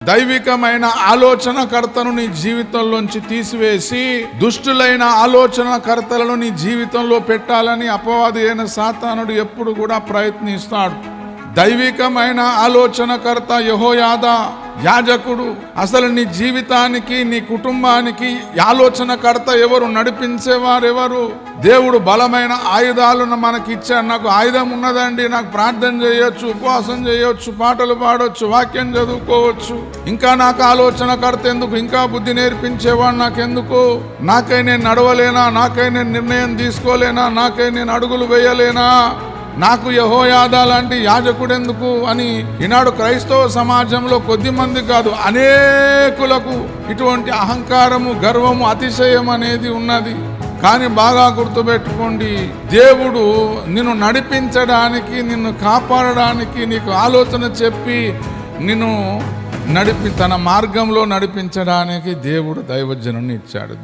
దైవికమైన ఆలోచనకర్తను నీ జీవితంలోంచి తీసివేసి దుష్టులైన ఆలోచనకర్తలను నీ జీవితంలో పెట్టాలని అపవాది అయిన సాతానుడు ఎప్పుడు కూడా ప్రయత్నిస్తాడు. దైవికమైన ఆలోచనకర్త యెహోయాదా యాజకుడు. అసలు నీ జీవితానికి, నీ కుటుంబానికి ఆలోచనకర్త ఎవరు? నడిపించేవారెవరు? దేవుడు బలమైన ఆయుధాలను మనకి ఇచ్చాడు. నాకు ఆయుధం ఉన్నదండి, నాకు ప్రార్థన చేయొచ్చు, ఉపవాసం చేయొచ్చు, పాటలు పాడొచ్చు, వాక్యం చదువుకోవచ్చు, ఇంకా నాకు ఆలోచనకర్త ఎందుకు? ఇంకా బుద్ధి నేర్పించేవాడు నాకెందుకు? నాకై నేను నడవలేనా? నాకై నేను నిర్ణయం తీసుకోలేనా? నాకై నేను అడుగులు వేయలేనా? నాకు యెహోయాదా లాంటి యాజకుడు ఎందుకు అని ఈనాడు క్రైస్తవ సమాజంలో కొద్ది మంది కాదు, అనేకులకు ఇటువంటి అహంకారము, గర్వము, అతిశయం అనేది ఉన్నది. కానీ బాగా గుర్తుపెట్టుకోండి, దేవుడు నిన్ను నడిపించడానికి, నిన్ను కాపాడడానికి, నీకు ఆలోచన చెప్పి నిన్ను తన మార్గంలో నడిపించడానికి దేవుడు దైవజనుని ఇచ్చాడు.